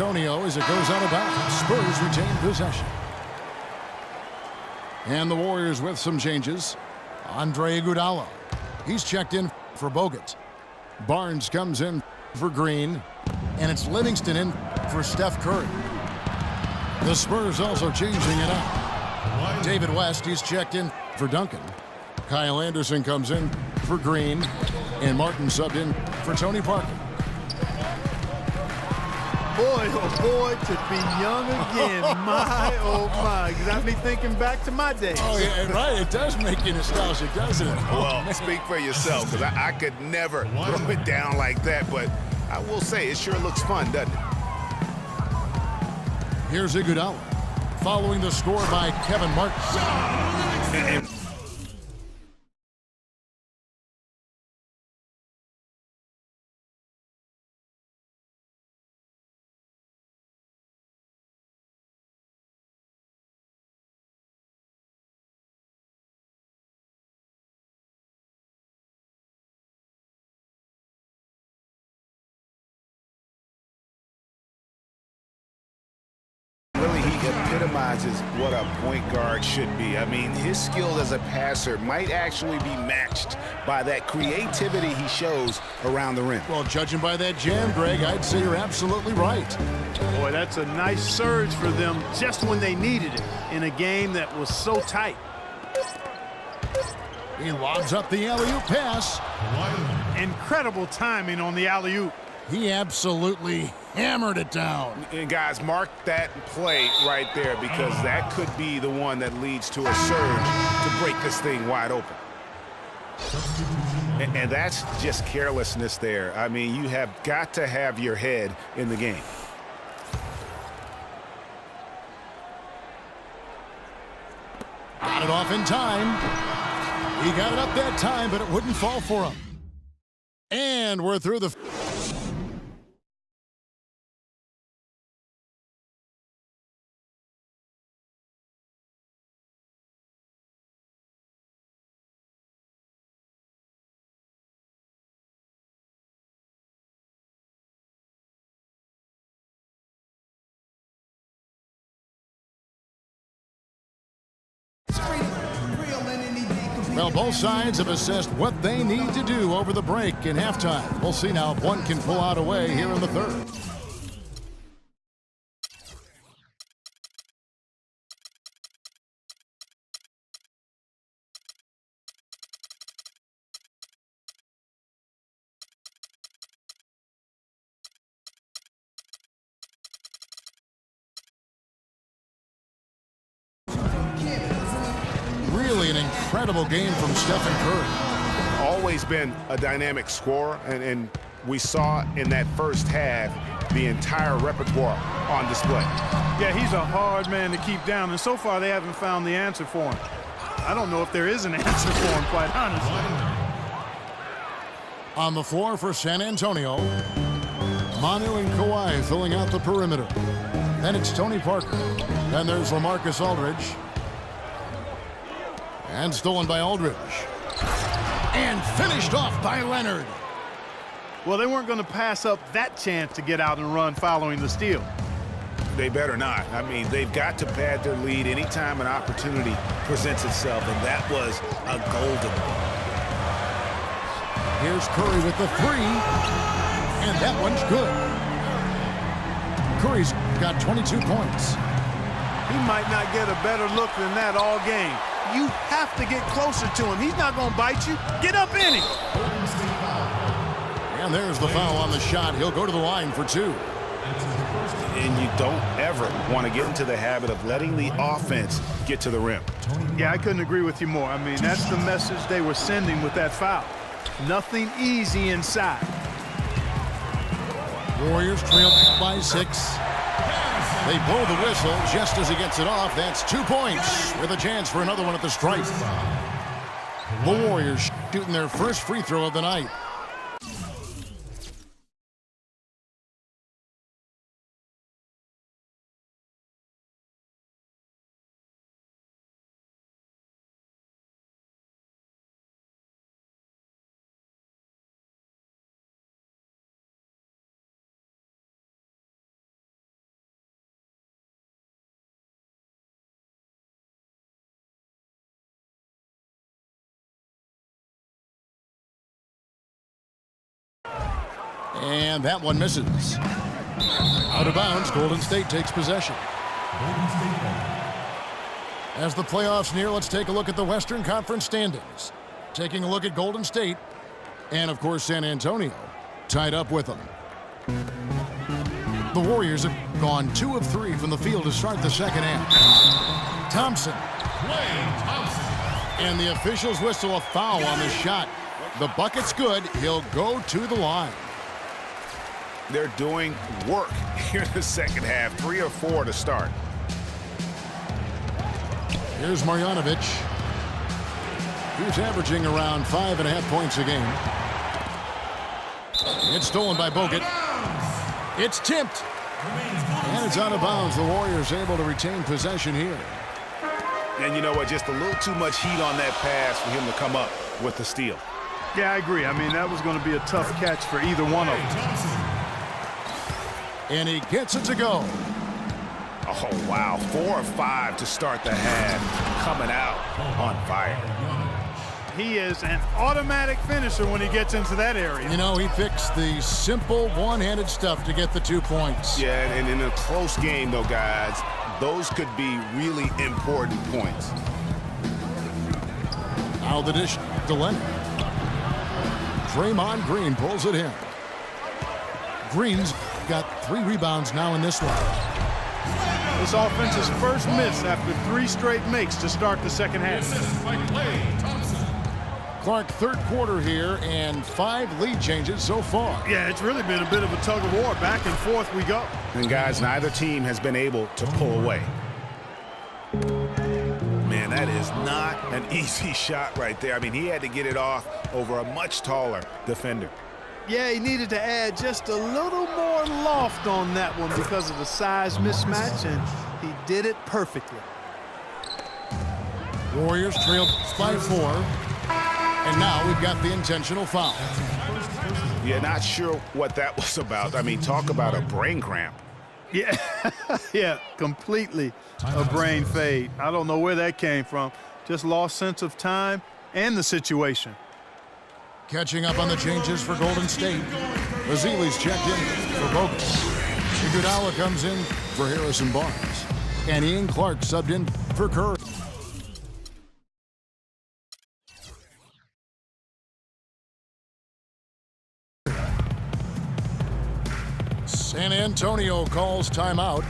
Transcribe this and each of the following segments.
Antonio as it goes out of bounds. Spurs retain possession. And the Warriors with some changes. Andre Iguodala. He's checked in for Bogut. Barnes comes in for Green. And it's Livingston in for Steph Curry. The Spurs also changing it up. David West, he's checked in for Duncan. Kyle Anderson comes in for Green. And Martin subbed in for Tony Parker. Boy, oh boy, to be young again. My, oh my. Got me thinking back to my days. Oh, yeah, right. It does make you nostalgic, doesn't it? Well, speak for yourself, because I could never throw it down like that, but I will say it sure looks fun, doesn't it? Here's Iguodala, following the score by Kevin Martin. And really, he epitomizes what a point guard should be. I mean, his skill as a passer might actually be matched by that creativity he shows around the rim. Well, judging by that jam, Greg, I'd say you're absolutely right. Boy, that's a nice surge for them just when they needed it in a game that was so tight. He lobs up the alley-oop pass. Incredible timing on the alley-oop. He absolutely hammered it down. And guys, mark that play right there, because that could be the one that leads to a surge to break this thing wide open. And that's just carelessness there. I mean, you have got to have your head in the game. Got it off in time. He got it up that time, but it wouldn't fall for him. And we're through the... Well, both sides have assessed what they need to do over the break in halftime. We'll see now if one can pull out a way here in the third. Really an incredible game from Stephen Curry. Always been a dynamic scorer, and we saw in that first half the entire repertoire on display. Yeah, he's a hard man to keep down, and so far they haven't found the answer for him. I don't know if there is an answer for him, quite honestly. On the floor for San Antonio, Manu and Kawhi filling out the perimeter. Then it's Tony Parker. Then there's LaMarcus Aldridge. And stolen by Aldridge. And finished off by Leonard. Well, they weren't going to pass up that chance to get out and run following the steal. They better not. I mean, they've got to pad their lead anytime an opportunity presents itself, and that was a golden one. Here's Curry with the three. And that one's good. Curry's got 22 points. He might not get a better look than that all game. You have to get closer to him. He's not going to bite you. Get up in him. And there's the foul on the shot. He'll go to the line for two. And you don't ever want to get into the habit of letting the offense get to the rim. Yeah, I couldn't agree with you more. I mean, that's the message they were sending with that foul. Nothing easy inside. Warriors trail by 6. They blow the whistle just as he gets it off. That's 2 points with a chance for another one at the stripe. The Warriors shooting their first free throw of the night. And that one misses. Out of bounds, Golden State takes possession. As the playoffs near, let's take a look at the Western Conference standings. Taking a look at Golden State and, of course, San Antonio tied up with them. The Warriors have gone 2 of 3 from the field to start the second half. Thompson. And the officials whistle a foul on the shot. The bucket's good. He'll go to the line. They're doing work here in the second half. 3 or 4 to start. Here's Marjanovic. He's averaging around 5.5 points a game. It's stolen by Bogut. It's tipped. And it's out of bounds. The Warriors able to retain possession here. And you know what? Just a little too much heat on that pass for him to come up with the steal. Yeah, I agree. I mean, that was going to be a tough catch for either one of them. And he gets it to go. Oh, wow. 4 of 5 to start the half. Coming out on fire. He is an automatic finisher when he gets into that area. You know, he picks the simple one-handed stuff to get the 2 points. Yeah, and in a close game, though, guys, those could be really important points. Out of the dish to Leonard. Draymond Green pulls it in. Green's got 3 rebounds now in this one. This offense's first miss after 3 straight makes to start the second half. Clark, third quarter here, and 5 lead changes so far. Yeah, it's really been a bit of a tug of war. Back and forth we go. And, guys, neither team has been able to pull away. Man, that is not an easy shot right there. I mean, he had to get it off over a much taller defender. Yeah, he needed to add just a little more loft on that one because of the size mismatch, and he did it perfectly. Warriors trailed by 4. And now we've got the intentional foul. Yeah, not sure what that was about. I mean, talk about a brain cramp. Yeah, yeah, completely a brain fade. I don't know where that came from. Just lost sense of time and the situation. Catching up on the changes for Golden State. Ezeli's checked in for Bogut. Iguodala comes in for Harrison Barnes. And Ian Clark subbed in for Curry. San Antonio calls timeout.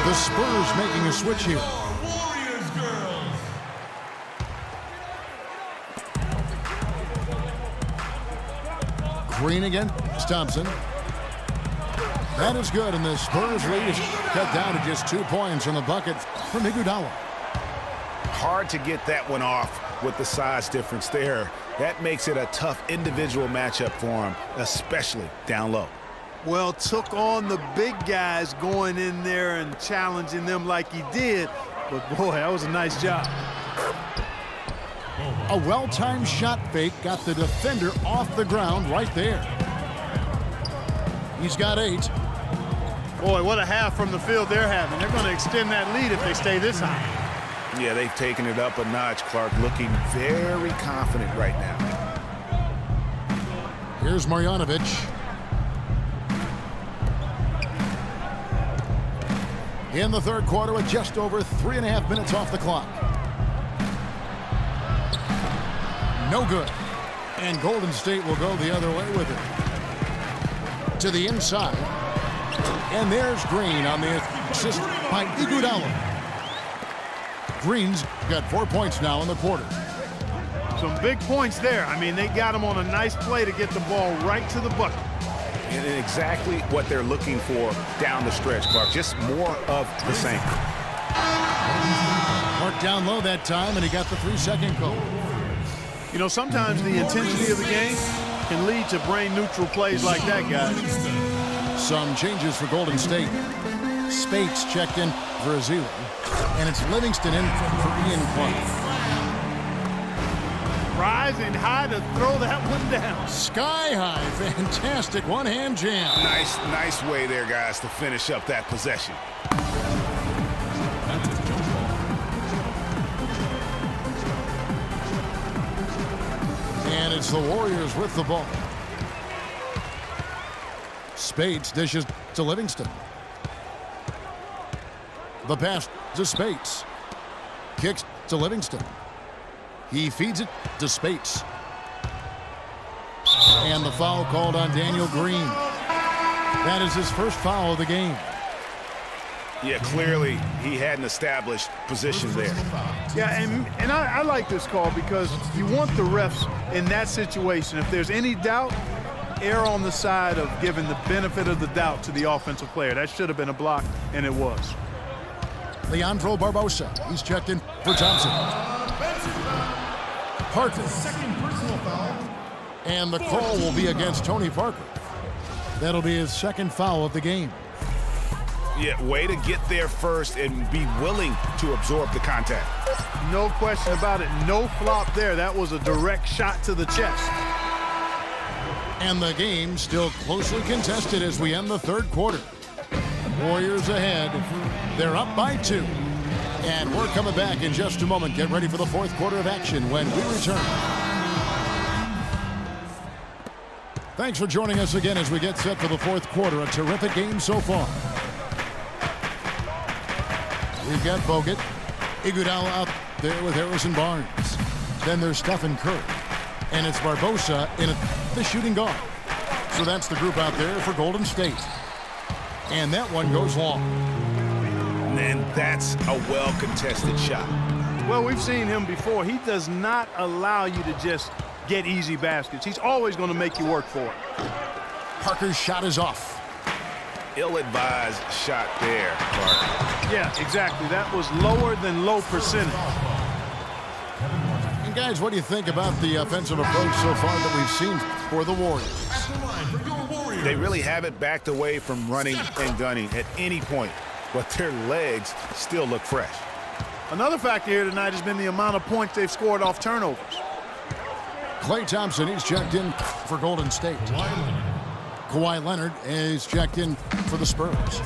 The Spurs making a switch here. Green again. It's Thompson. That is good, and the Spurs lead is cut down to just 2 points on the bucket from Iguodala. Hard to get that one off with the size difference there. That makes it a tough individual matchup for him, especially down low. Well, took on the big guys going in there and challenging them like he did. But, boy, that was a nice job. A well-timed shot fake got the defender off the ground right there. He's got 8. Boy, what a half from the field they're having. They're going to extend that lead if they stay this high. Yeah, they've taken it up a notch. Clark looking very confident right now. Here's Marjanovic. In the third quarter with just over 3.5 minutes off the clock. No good. And Golden State will go the other way with it. To the inside. And there's Green on the assist by Iguodala. Green's got 4 points now in the quarter. Some big points there. I mean, they got him on a nice play to get the ball right to the bucket. And exactly what they're looking for down the stretch, Clark. Just more of the same. Marked down low that time, and he got the 3-second call. You know, sometimes the intensity of the game can lead to brain-neutral plays like that, guys. Some changes for Golden State. Spates checked in for Azili, and it's Livingston in for Ian Clark. Rising high to throw that one down. Sky high, fantastic one-hand jam. Nice way there, guys, to finish up that possession. And it's the Warriors with the ball. Spates dishes to Livingston. The pass to Spates. Kicks to Livingston. He feeds it to Spates. And the foul called on Daniel Green. That is his first foul of the game. Yeah, clearly he had an established position there. Yeah, and I like this call because you want the refs in that situation. If there's any doubt, err on the side of giving the benefit of the doubt to the offensive player. That should have been a block, and it was. Leandro Barbosa. He's checked in for Thompson. Parker. And the call will be against Tony Parker. That'll be his second foul of the game. Yeah, way to get there first and be willing to absorb the contact. No question about it. No flop there. That was a direct shot to the chest. And the game still closely contested as we end the third quarter. Warriors ahead. They're up by 2. And we're coming back in just a moment. Get ready for the fourth quarter of action when we return. Thanks for joining us again as we get set for the fourth quarter. A terrific game so far. We've got Bogut, Iguodala out there with Harrison Barnes. Then there's Stephen Curry. And it's Barbosa in the shooting guard. So that's the group out there for Golden State. And that one goes long. And that's a well-contested shot. Well, we've seen him before. He does not allow you to just get easy baskets. He's always going to make you work for it. Parker's shot is off. Ill-advised shot there, Clark. Yeah, exactly. That was lower than low percentage. And guys, what do you think about the offensive approach so far that we've seen for the Warriors? They really haven't backed away from running and gunning at any point, but their legs still look fresh. Another factor here tonight has been the amount of points they've scored off turnovers. Klay Thompson, he's checked in for Golden State. Kawhi Leonard is checked in for the Spurs.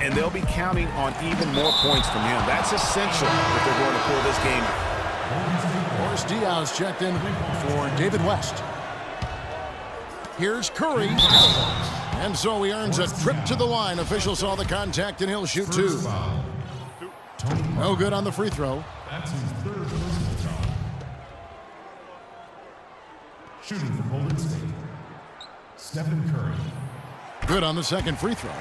And they'll be counting on even more points from him. That's essential if they're going to pull this game out. Boris Diaz checked in for David West. Here's Curry. And so he earns a trip to the line. Official saw the contact, and he'll shoot 2. No good on the free throw. That's his third personal foul. Shooting for Golden State, Stephen Curry. Good on the second free throw.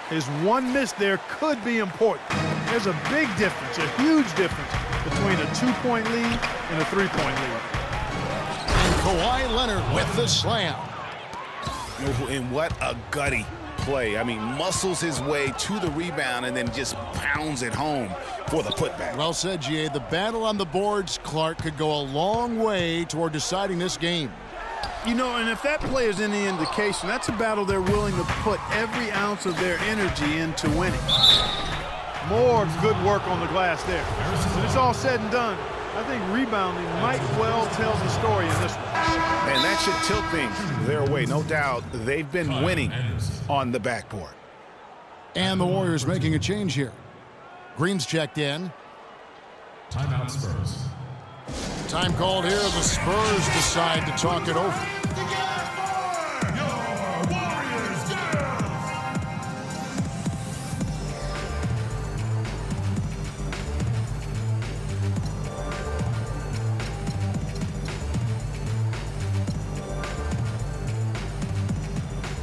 His one miss there could be important. There's a big difference, a huge difference between a 2-point lead and a 3-point lead. And Kawhi Leonard with the slam. And what a gutty play. I mean, muscles his way to the rebound and then just pounds it home for the putback. Well said, G.A. The battle on the boards, Clark, could go a long way toward deciding this game. You know, and if that play is any indication, that's a battle they're willing to put every ounce of their energy into winning. More good work on the glass there. When it's all said and done, I think rebounding might well tell the story in this one. And that should tilt things their way. No doubt they've been winning on the backboard. And the Warriors making a change here. Green's checked in. Timeout Spurs. Time called here. The Spurs decide to talk it over.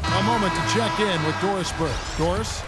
A moment to check in with Doris Burke. Doris?